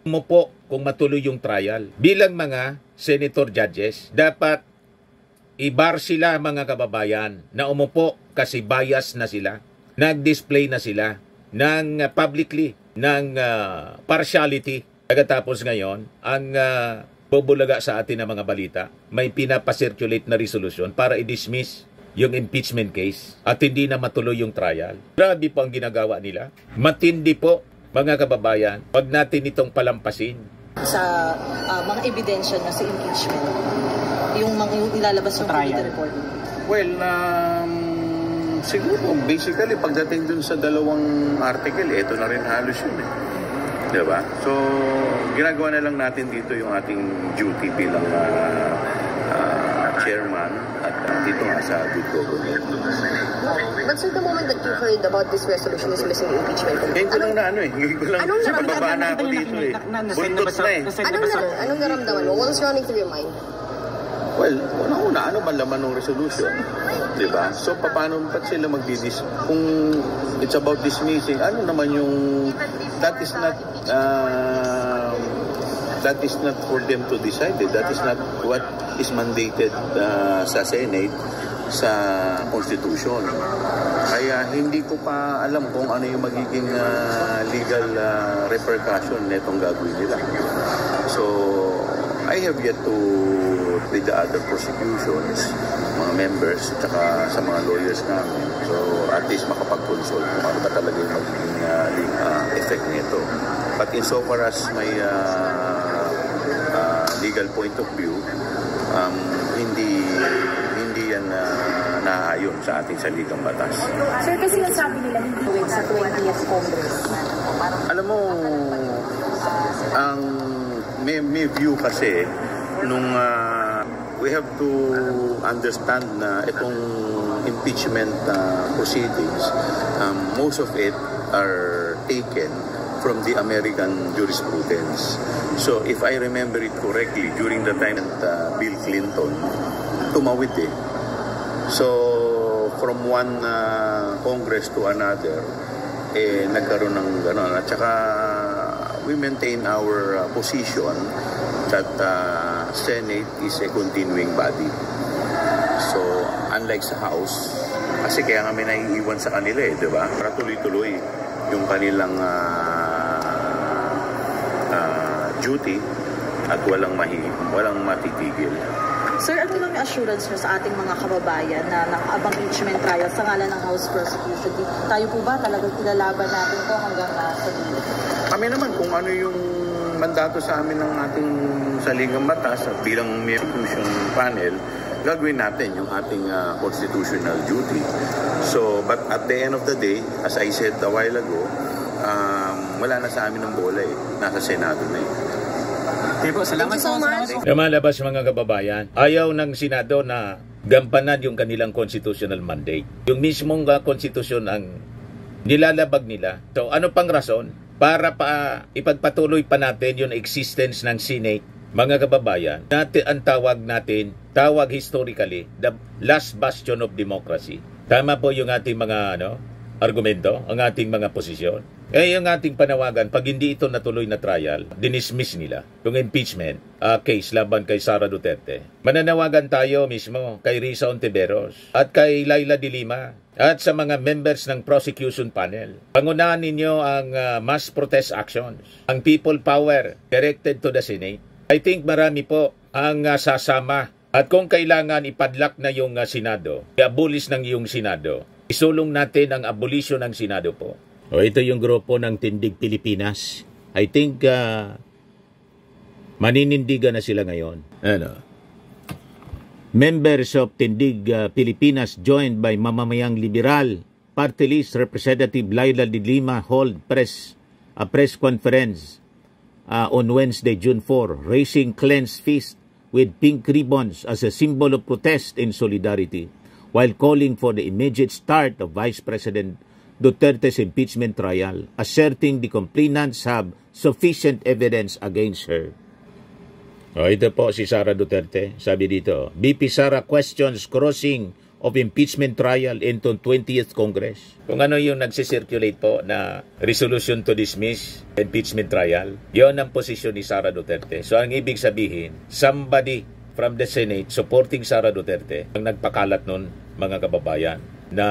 umupo kung matuloy yung trial. Bilang mga senator judges, dapat i-bar sila mga kababayan na umupo kasi bias na sila, nag-display na sila ng publicly, ng partiality. Pagkatapos ngayon, ang bubulaga sa atin ng mga balita, may pinapasirculate na resolution para i-dismiss yung impeachment case at hindi na matuloy yung trial. Grabe po ang ginagawa nila. Matindi po, mga kababayan. Huwag natin itong palampasin. Sa mga ebidensya na sa impeachment, yung ilalabas ng trial report? Well, siguro, basically, pagdating dun sa dalawang article, ito na rin halos yun Diba? So, ginagawa na lang natin dito yung ating duty bilang chairman at dito nga sa good government. But sir, the moment that you heard about this resolution is missing impeachment. Ngayon ko lang ngayon ko lang. Kasi pababa na ako dito Buntot na Anong naramdaman mo? What was running through your mind? Well, una-una, ano ba laman ng resolution? Diba? So, paano ba't sila kung it's about dismissing, ano naman yung, that is not for them to decide. That is not what is mandated sa Senate, sa Constitution. Kaya hindi ko pa alam kung ano yung magiging legal repercussion netong gagawin nila. So, I have yet to read the other prosecutions, mga members, tsaka sa mga lawyers namin. So, at least makapag-consult kung ano ba talaga yung magiging effect nito. But insofar as may legal point of view, hindi yan naayon sa ating saligang batas. Sir, kasi yung sabi nila hindi sa 20th Congress. Alam mo, may view kasi nung we have to understand na itong impeachment proceedings, most of it are taken from the American jurisprudence. So if I remember it correctly, during the time that Bill Clinton tumawid So from one Congress to another, nagkaroon ng gano'n. At saka we maintain our position that Senate is a continuing body. So unlike sa House, kasi kaya kami naiiwan sa kanila di ba? Para tuloy-tuloy yung kanilang duty at walang matitigil. Sir, ano lang yung assurance nyo sa ating mga kababayan na nakaabang impeachment trial sa ngalan ng House Prosecution? Tayo po ba talagang ilalaban natin to hanggang sa dulo? Kami naman kung ano yung mandato sa amin ng ating saligang batas at bilang prosecution panel, gagawin natin yung ating constitutional duty. So, but at the end of the day, as I said a while ago, wala na sa amin ng bola nasa Senado na Okay po, salamat so much. Lumalabas mga kababayan, ayaw ng Senado na gampanan yung kanilang constitutional mandate. Yung mismong konstitusyon ang nilalabag nila. So ano pang rason para pa ipagpatuloy pa natin yung existence ng Senate? Mga kababayan, ang tawag historically, the last bastion of democracy. Tama po yung ating mga argumento, ang ating mga posisyon. Yung ating panawagan, pag hindi ito natuloy na trial, dinismiss nila yung impeachment case laban kay Sara Duterte. Mananawagan tayo mismo kay Risa Ontiveros at kay Laila de Lima at sa mga members ng prosecution panel. Pangunahan ninyo ang mass protest actions, ang people power directed to the Senate. I think marami po ang sasama at kung kailangan ipadlak na yung Senado, i-abolish ng yung Senado, isulong natin ang abolition ng Senado po. Ito yung grupo ng Tindig Pilipinas. I think maninindigan na sila ngayon. Members of Tindig Pilipinas joined by Mamamayang Liberal Party List Representative Laila de Lima hold a press conference on Wednesday, June 4, raising clenched fist with pink ribbons as a symbol of protest and solidarity, while calling for the immediate start of Vice President Duterte's impeachment trial, asserting the complainants have sufficient evidence against her. Ito po si Sara Duterte. Sabi dito, BP Sara questions crossing of impeachment trial into 20th Congress. Kung ano yung nagsisirculate po na resolution to dismiss impeachment trial, yon ang posisyon ni Sara Duterte. So ang ibig sabihin, somebody from the Senate supporting Sara Duterte ang nagpakalat nun, mga kababayan, na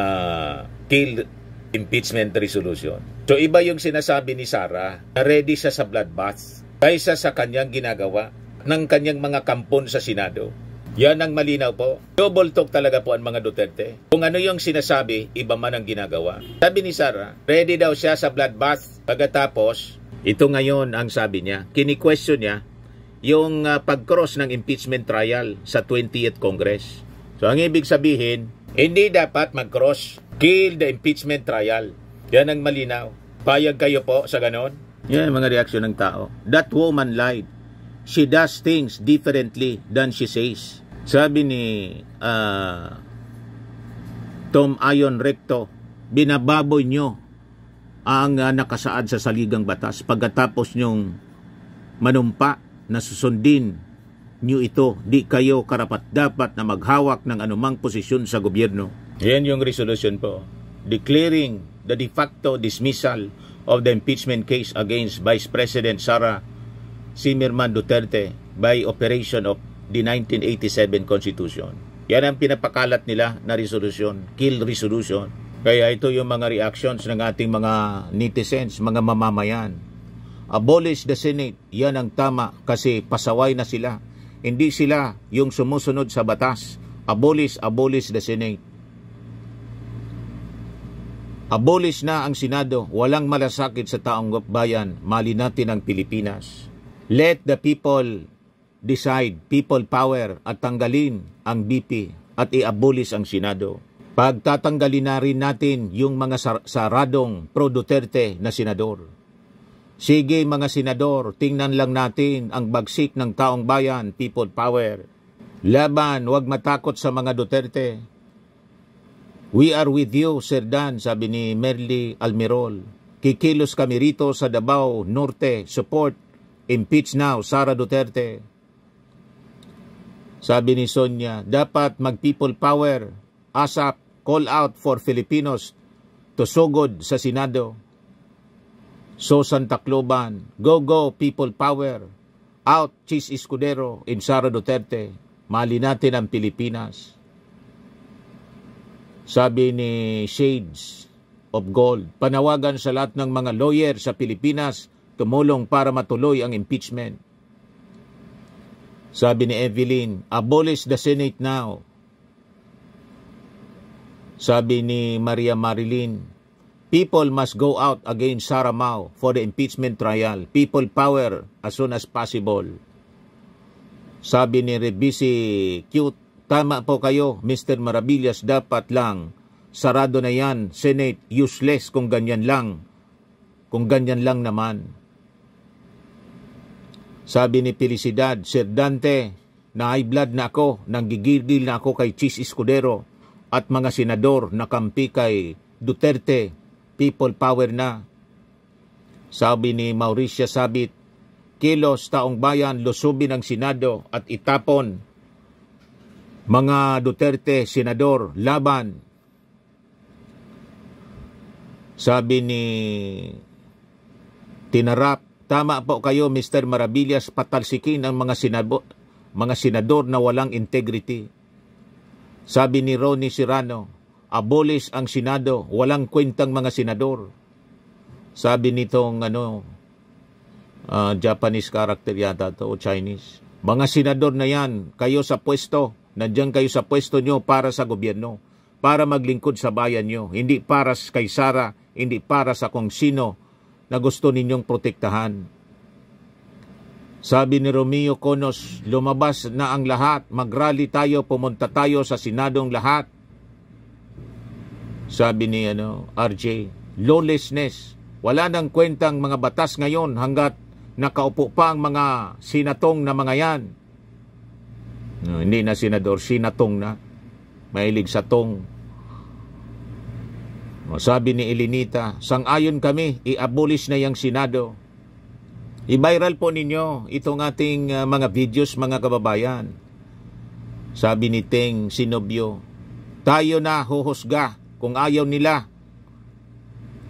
kill impeachment resolution. So iba yung sinasabi ni Sara na ready siya sa bloodbath kaysa sa kanyang ginagawa ng kanyang mga kampon sa Senado. Yan ang malinaw po. Double talk talaga po ang mga Duterte. Kung ano yung sinasabi, iba man ang ginagawa. Sabi ni Sara, ready daw siya sa bloodbath. Pagkatapos, ito ngayon ang sabi niya, kini-question niya yung pag-cross ng impeachment trial sa 20th Congress. So ang ibig sabihin, hindi dapat mag-cross. Kill the impeachment trial. Yan ang malinaw. Payag kayo po sa ganon? Yan ang mga reaksyon ng tao. That woman lied. She does things differently than she says. Sabi ni Tom Ayon Recto, binababoy nyo ang nakasaad sa saligang batas pagkatapos nyong manumpa na susundin nyo ito. Di kayo karapat-dapat na maghawak ng anumang posisyon sa gobyerno. Yan yung resolution po. Declaring the de facto dismissal of the impeachment case against Vice President Sara Zimmerman Duterte by operation of the 1987 Constitution. Yan ang pinapakalat nila na resolution, kill resolution. Kaya ito yung mga reactions ng ating mga netizens, mga mamamayan. Abolish the Senate, yan ang tama kasi pasaway na sila. Hindi sila yung sumusunod sa batas. Abolish the Senate. Abolish na ang Senado, walang malasakit sa taong bayan, mali natin ang Pilipinas. Let the people decide, people power, at tanggalin ang BP at i-abolish ang Senado. Pagtatanggalin na rin natin yung mga saradong pro-Duterte na senador. Sige mga senador, tingnan lang natin ang bagsik ng taong bayan, people power. Laban, huwag matakot sa mga Duterte. We are with you, Sir Dan, sabi ni Merly Almirol. Kikilos kami rito sa Davao Norte, support, impeach now, Sara Duterte. Sabi ni Sonia, dapat mag-people power, ASAP, call out for Filipinos to sugod sa Senado. So Santa Cloban, go people power, out Chis Escudero in Sara Duterte, mali natin ang Pilipinas. Sabi ni Shades of Gold, panawagan sa lahat ng mga lawyer sa Pilipinas tumulong para matuloy ang impeachment. Sabi ni Evelyn, abolish the Senate now. Sabi ni Maria Marilyn, people must go out against Sara Mau for the impeachment trial. People power as soon as possible. Sabi ni Rebisi Cute, tama po kayo, Mr. Maravillas, dapat lang. Sarado na yan, Senate, useless kung ganyan lang. Kung ganyan lang naman. Sabi ni Felicidad, Sir Dante, na high blood na ako, nanggigigil na ako kay Chis Escudero at mga senador na kampi kay Duterte, people power na. Sabi ni Mauricia Sabit, kilos taong bayan, lusubin ang Senado at itapon mga Duterte, senador, laban. Sabi ni Tinarap, tama po kayo Mr. Maravillas, patalsikin ang mga senador na walang integrity. Sabi ni Ronnie Serrano, abolish ang Senado, walang kwentang mga senador. Sabi nitong Japanese character yata to o Chinese. Mga senador na yan, kayo sa pwesto, nandiyan kayo sa pwesto nyo para sa gobyerno, para maglingkod sa bayan nyo, hindi para kay Sara, hindi para sa kung sino na gusto ninyong protektahan. Sabi ni Romeo Conos, lumabas na ang lahat, mag-rally tayo, pumunta tayo sa Senadong lahat. Sabi ni RJ, lawlessness, wala nang kwentang mga batas ngayon hanggat nakaupo pa ang mga sinatong na mga yan. No, hindi na senador, sinatong na. Mahilig sa tong. Sabi ni Elinita, sang-ayon kami, i-abolish na yung Senado. I-viral po ninyo itong ating mga videos, mga kababayan. Sabi ni Teng Sinobyo, tayo na huhusga kung ayaw nila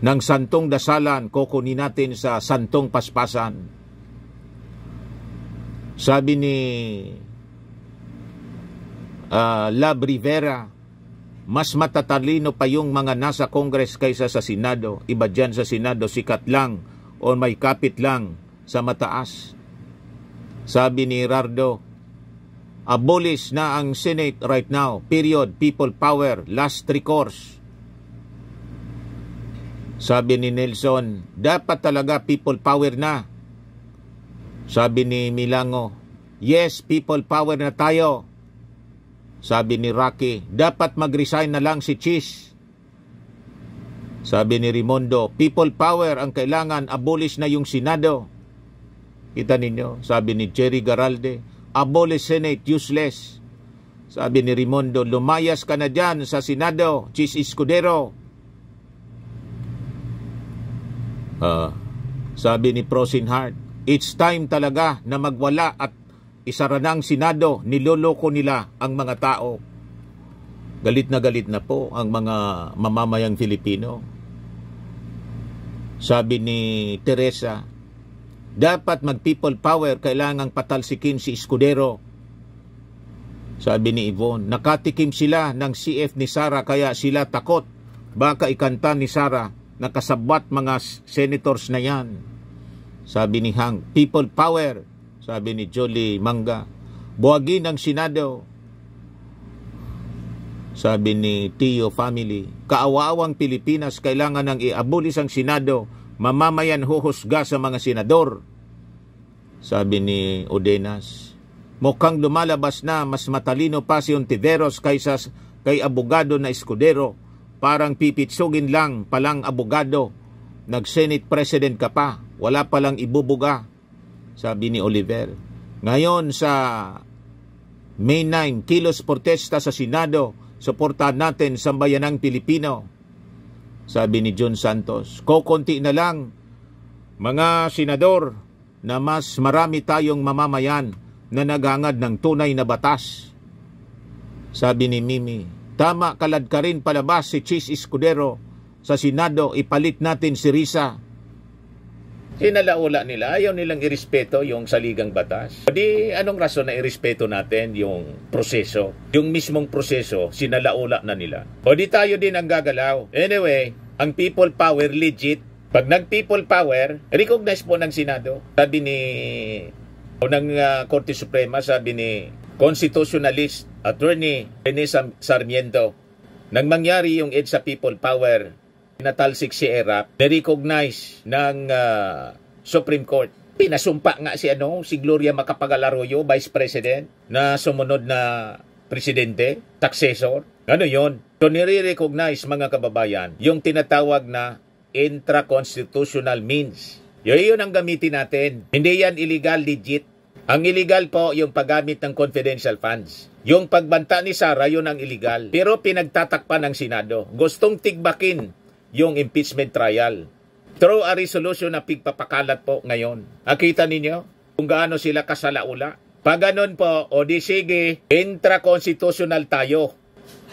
ng santong dasalan, kukunin natin sa santong paspasan. Sabi ni Lab Rivera, mas matatalino pa yung mga nasa Congress kaysa sa Senado. Iba dyan sa Senado, sikat lang o may kapit lang sa mataas. Sabi ni Rardo, abolish na ang Senate right now. Period. People power. Last recourse. Sabi ni Nelson, dapat talaga people power na. Sabi ni Milango, yes, people power na tayo. Sabi ni Rocky, dapat mag-resign na lang si Chis. Sabi ni Rimondo, people power ang kailangan, abolish na yung Senado. Kita ninyo, sabi ni Jerry Garalde, abolish Senate, useless. Sabi ni Rimondo, lumayas ka na dyan sa Senado, Chis Escudero. Sabi ni Prosin Hart, it's time talaga na magwala at isara na ang Senado, niloloko nila ang mga tao. Galit na po ang mga mamamayang Filipino. Sabi ni Teresa, dapat mag-people power, kailangang patalsikin si Escudero. Sabi ni Yvonne, nakatikim sila ng CF ni Sara kaya sila takot. Baka ikanta ni Sara, nakasabwat mga senators na yan. Sabi ni Hang, people power. Sabi ni Jolie Manga, buwagin ang Senado. Sabi ni Tio Family, kaawa-awang Pilipinas, kailangan nang iabulis ang Senado, mamamayan huhusga sa mga senador. Sabi ni Odenas, mukhang lumalabas na mas matalino pa si Ontiveros kaysa kay abogado na Escudero. Parang pipitsugin lang palang abogado. Nag-Senate President ka pa, wala palang ibubuga. Sabi ni Oliver, ngayon sa May 9, kilos protesta sa Senado, suportahan natin sambayanang Pilipino. Sabi ni John Santos, kokonti na lang mga senador na mas marami tayong mamamayan na naghangad ng tunay na batas. Sabi ni Mimi, tama, kalad ka rin palabas si Chis Escudero sa Senado, ipalit natin si Risa. Sinalaula nila, ayaw nilang irespeto yung saligang batas. Di anong rason na irespeto natin yung proseso? Yung mismong proseso, sinalaula na nila. O di tayo din ang gagalaw. Anyway, ang people power legit. Pag nag-people power, recognize po ng Senado. Sabi ni ng Korte Suprema, sabi ni constitutionalist attorney Rene Sarmiento, nang mangyari yung EDSA people power, natalsik si ERAP, na-recognize ng Supreme Court. Pinasumpa nga si Gloria Macapagal-Arroyo, Vice President, na sumunod na presidente, successor. Ano yon? So nire-recognize, mga kababayan, yung tinatawag na intra-constitutional means. Yun ang gamitin natin. Hindi yan illegal, legit. Ang illegal po yung paggamit ng confidential funds. Yung pagbanta ni Sara, yun ang illegal. Pero pinagtatakpan ng Senado. Gustong tigbakin yung impeachment trial. Through a resolution na pigpapakalat po ngayon. Nakita ninyo kung gaano sila kasalaula. Pag ganun po, o di sige, intra-constitutional tayo.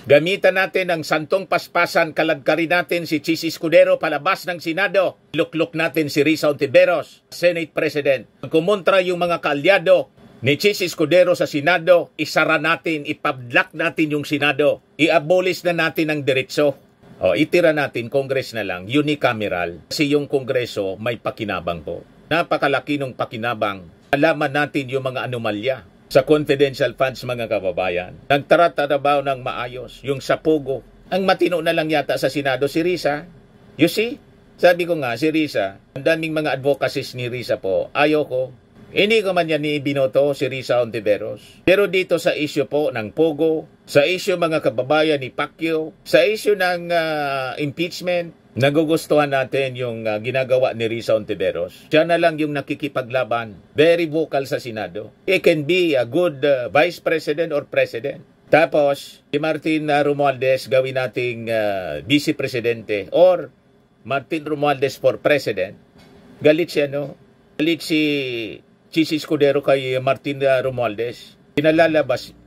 Gamitan natin ang santong paspasan, kaladkarin natin si Chis Escudero palabas ng Senado. Lukluk natin si Risa Ontiveros, Senate President. Kumontra yung mga kaalyado ni Chis Escudero sa Senado, isara natin, ipadlak natin yung Senado. I-abolish na natin ang diretso. O, itira natin, Congress na lang, unicameral. Kasi yung Kongreso may pakinabang po. Napakalaki ng pakinabang. Alaman natin yung mga anomalya sa confidential funds, mga kababayan. Nagtaratrabaho ng maayos. Yung sa Pogo, ang matino na lang yata sa Senado si Risa. You see? Sabi ko nga, si Risa, ang daming mga advocacies ni Risa po, ayaw ko. Hindi ko man yan ibinoto si Risa Ontiveros. Pero dito sa issue po ng Pogo, sa issue, mga kababayan, ni Pacquiao, sa issue ng impeachment, nagugustuhan natin yung ginagawa ni Risa Ontiveros. Siya na lang yung nakikipaglaban. Very vocal sa Senado. He can be a good vice president or president. Tapos, si Martin Romualdez gawin nating vice presidente or Martin Romualdez for president. Galit siya, no? Galit si Chis Escudero kay Martin Romualdez. Pinalalabas,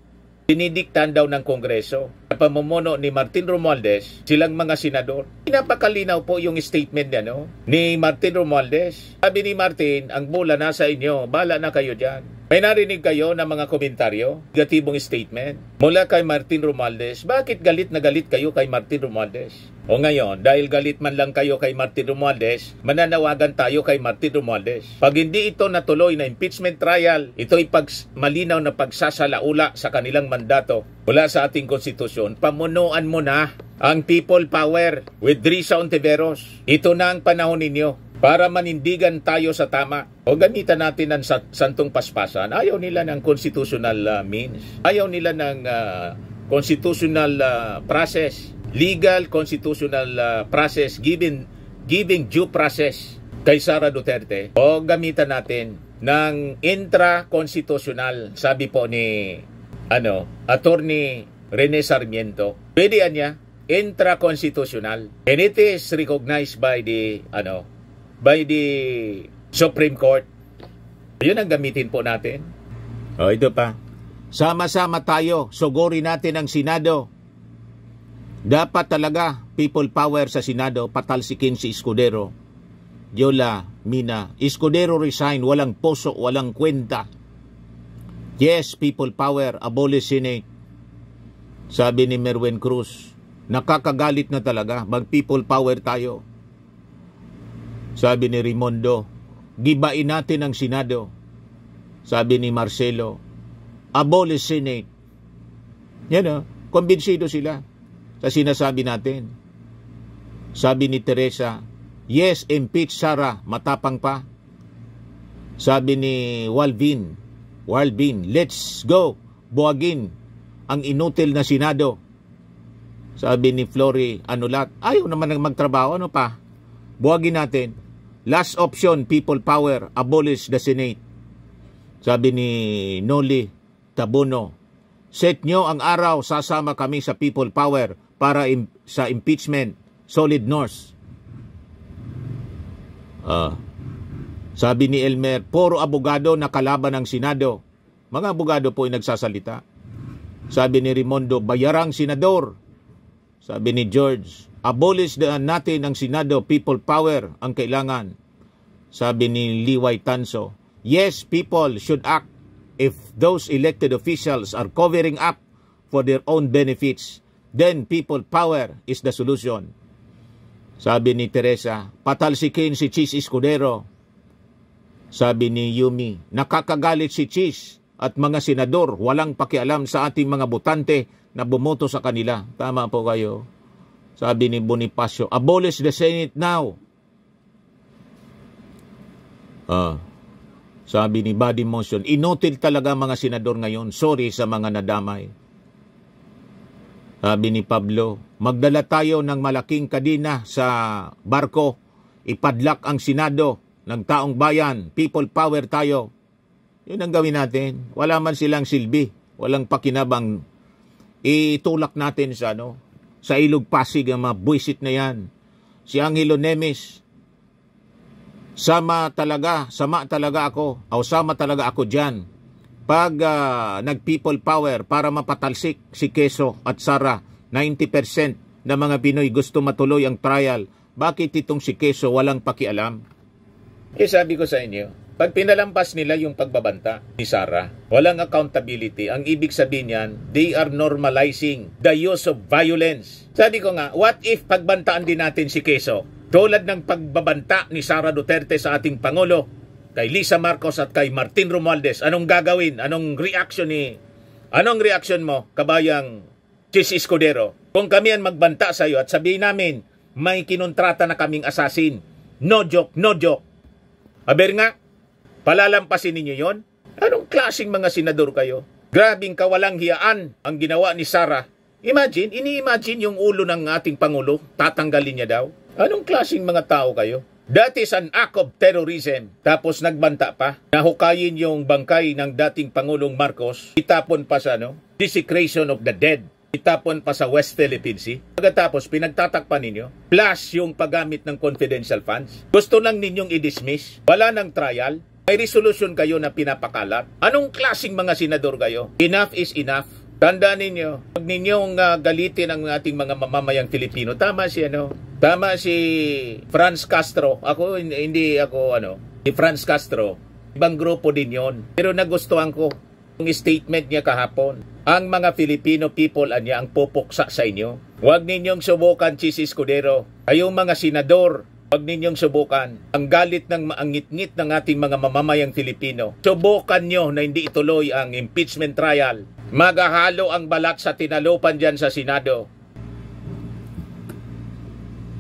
dinidiktahan daw ng Kongreso. Sa pamumuno ni Martin Romualdez, silang mga senador. Napakalinaw po yung statement niya, no? Ni Martin Romualdez. Sabi ni Martin, ang bola nasa inyo, bala na kayo dyan. May narinig kayo ng mga komentaryo, negatibong statement mula kay Martin Romualdez. Bakit galit na galit kayo kay Martin Romualdez? O ngayon, dahil galit man lang kayo kay Martin Romualdez, mananawagan tayo kay Martin Romualdez. Pag hindi ito natuloy na impeachment trial, ito'y malinaw na pagsasalaula sa kanilang mandato mula sa ating konstitusyon. Pamunuan mo na ang people power with Risa Ontiveros. Ito na ang panahon ninyo para manindigan tayo sa tama. O gamitan natin ang santong paspasan. Ayaw nila ng constitutional means. Ayaw nila ng constitutional process. Legal constitutional process giving due process kay Sara Duterte. O gamitan natin ng intra-constitutional. Sabi po ni Attorney Rene Sarmiento. Pwede niya intra-constitutional. And it is recognized by the Supreme Court. Yun ang gamitin po natin. O, ito pa. Sama-sama tayo, sugurin natin ang Senado. Dapat talaga people power sa Senado, patalsikin si Escudero. Yola, Mina, Escudero resign, walang puso, walang kwenta. Yes, people power, abolish Senate. Sabi ni Merwin Cruz, nakakagalit na talaga, mag people power tayo. Sabi ni Rimondo, gibain natin ang Senado. Sabi ni Marcelo, abolish Senate. Yan o, kumbinsido sila sa sinasabi natin. Sabi ni Teresa, yes, impeach Sara, matapang pa. Sabi ni Walvin, let's go, buwagin ang inutil na Senado. Sabi ni Flory Anulat, ayaw naman nang magtrabaho, ano pa? Buwagin natin. Last option, people power, abolish the Senate. Sabi ni Noli Tabuno, set nyo ang araw, sasama kami sa people power para sa impeachment, solid north. Sabi ni Elmer, puro abogado na kalaban ng Senado. Mga abogado po ay nagsasalita. Sabi ni Rimondo, bayarang senador. Sabi ni George, abolish natin ang Senado, people power ang kailangan. Sabi ni Liway Tanso, yes, people should act if those elected officials are covering up for their own benefits. Then people power is the solution. Sabi ni Teresa, patalsikin si Chis Escudero. Sabi ni Yumi, nakakagalit si Chis at mga senador, walang pakialam sa ating mga botante na bumoto sa kanila. Tama po kayo. Sabi ni Bonifacio, abolish the Senate now. Sabi ni Buddy Motion, inutil talaga mga senador ngayon. Sorry sa mga nadamay. Sabi ni Pablo, magdala tayo ng malaking kadina sa barko. Ipadlak ang Senado ng taong bayan. People power tayo. Yun ang gawin natin. Wala man silang silbi. Walang pakinabang. Itulak natin sa sa Ilog Pasig ang mga buwisit na yan. Si Angelo Nemes, sama talaga ako dyan. Pag nag-people power para mapatalsik si Quezon at Sara, 90% na mga Pinoy gusto matuloy ang trial. Bakit itong si Quezon walang pakialam? Sabi ko sa inyo, pag pinalampas nila yung pagbabanta ni Sara, walang accountability. Ang ibig sabihin yan, they are normalizing the use of violence. Sabi ko nga, what if pagbantaan din natin si Quezon? Tulad ng pagbabanta ni Sara Duterte sa ating Pangulo, kay Lisa Marcos at kay Martin Romualdez, anong gagawin? Anong reaction mo, kabayang Chis Escudero? Kung kami ang magbanta sa iyo at sabihin namin, may kinontrata na kaming assassin. No joke, no joke. Aber nga, palalampasin ninyo yon? Anong klaseng mga senador kayo? Grabing kawalang hiyaan ang ginawa ni Sara. Ini-imagine yung ulo ng ating Pangulo, tatanggalin niya daw. Anong klaseng mga tao kayo? That is an act of terrorism. Tapos nagbanta pa, nahukayin yung bangkay ng dating Pangulong Marcos, itapon pa sa desecration of the dead, itapon pa sa West Philippine Sea. Pagkatapos, pinagtatakpan ninyo, plus yung paggamit ng confidential funds. Gusto lang ninyong i-dismiss, wala ng trial, may resolution kayo na pinapakalat. Anong klaseng mga senador kayo? Enough is enough. Tandaan ninyo, huwag ninyong galitin ang ating mga mamamayang Filipino. Tama si Franz Castro. Hindi ako si Franz Castro. Ibang grupo din yon. Pero nagustuhan ko yung statement niya kahapon. Ang mga Filipino people ang pupuksa sa inyo. Huwag ninyong subukan, Chis Escudero. Kayong mga senador, huwag ninyong subukan. Ang galit ng maangit-ngit ng ating mga mamamayang Filipino. Subukan nyo na hindi ituloy ang impeachment trial. Maghahalo ang balat sa tinalupan dyan sa Senado.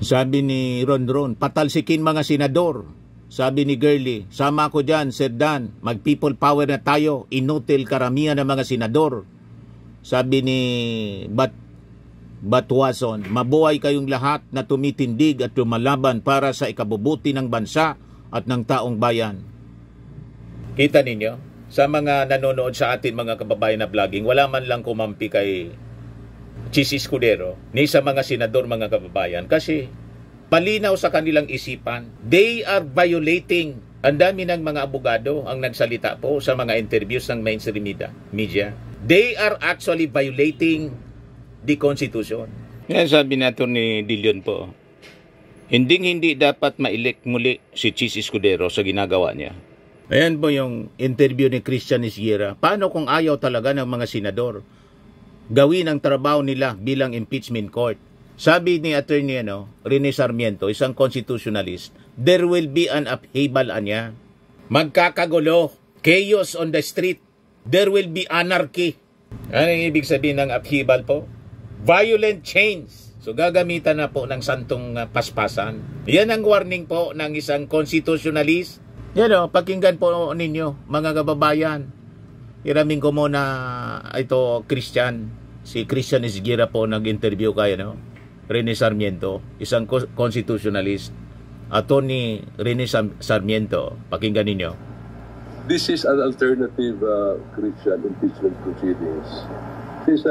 Sabi ni Ron, patalsikin mga senador. Sabi ni Girly, sama ko dyan, Sir Dan, mag-people power na tayo, inutil karamihan ng mga senador. Sabi ni Batwason, mabuhay kayong lahat na tumitindig at lumalaban para sa ikabubuti ng bansa at ng taong bayan. Kita ninyo? Sa mga nanonood sa atin mga kababayan na vlogging, wala man lang kumampi kay Chis Escudero ni sa mga senador mga kababayan kasi malinaw sa kanilang isipan, they are violating Ang dami ng mga abogado ang nagsalita po sa mga interviews ng mainstream media. They are actually violating the Constitution. Yan sabi nato ni Dillon po. Hindi dapat ma-elect muli si Chis Escudero sa ginagawa niya. Ayan po yung interview ni Christian Esguerra. Paano kung ayaw talaga ng mga senador gawin ang trabaho nila bilang impeachment court? Sabi ni Attorney Rene Sarmiento, isang constitutionalist, there will be an upheaval anya. Magkakagulo, chaos on the street, there will be anarchy. Ano ang ibig sabihin ng upheaval po? Violent change. So gagamitan na po ng santong paspasan. Yan ang warning po ng isang constitutionalist. Yan pakinggan po ninyo mga kababayan. Iramin ko muna ito si Christian Esguerra po nag-interview kay Rene Sarmiento, isang constitutionalist. Attorney Rene Sarmiento, pakinggan ninyo. This is an alternative Christian impeachment proceedings. This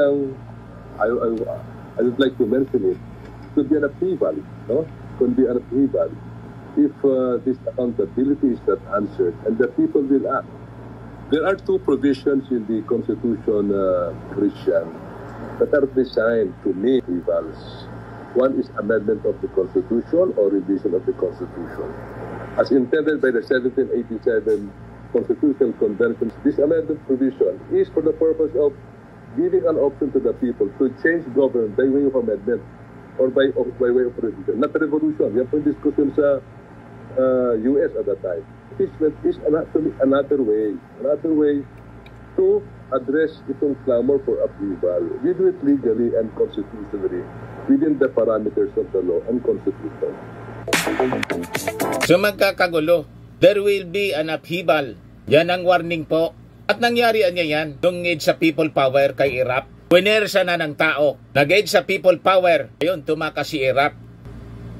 I would like to mention it. Could be an upheaval, no? Could be an upheaval if this accountability is not answered, and the people will act. There are two provisions in the Constitution, Christian, that are designed to make upheavals. One is amendment of the Constitution or revision of the Constitution. As intended by the 1787 Constitutional Convention, this amendment provision is for the purpose of giving an option to the people to change government by way of amendment or by way of revision. Not revolution. Yan po yung discussion sa US at that time. Impeachment is another way to address itong clamor for upheaval. We do it legally and constitutionally within the parameters of the law and constitution. So magkakagulo, there will be an upheaval. Yan ang warning po. At nangyari niya yan, tungid sa people power kay Irap. Punersa na ng tao. Nag-aid sa people power. Ayun, tumakas si Irap.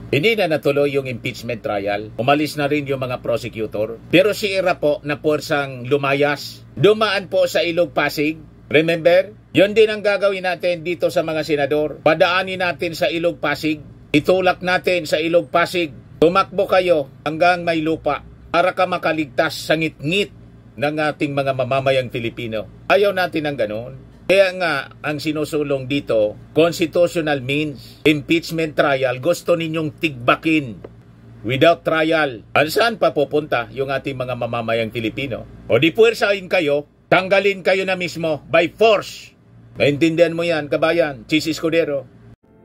Hindi na natuloy yung impeachment trial. Umalis na rin yung mga prosecutor. Pero si Irap po na puwersang lumayas. Dumaan po sa Ilog Pasig. Remember? Yun din ang gagawin natin dito sa mga senador. Padaanin natin sa Ilog Pasig. Itulak natin sa Ilog Pasig. Tumakbo kayo hanggang may lupa para ka makaligtas sa ngit-ngit ng ating mga mamamayang Pilipino. Ayaw natin ng ganun. Kaya nga, ang sinusulong dito, constitutional means, impeachment trial, gusto ninyong tigbakin without trial. Saan pa pupunta yung ating mga mamamayang Pilipino? O di puwersahin kayo, tanggalin kayo na mismo by force. Naintindihan mo yan, kabayan, Chis Escudero.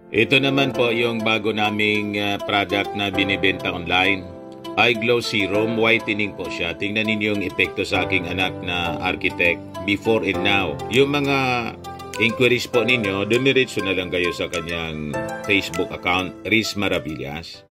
Ito naman po yung bago naming product na binibenta online. iGlow Serum, whitening po siya. Tingnan ninyo yung epekto sa aking anak na architect before and now. Yung mga inquiries po ninyo, dumiretso na lang kayo sa kanyang Facebook account, Riz Maravillas.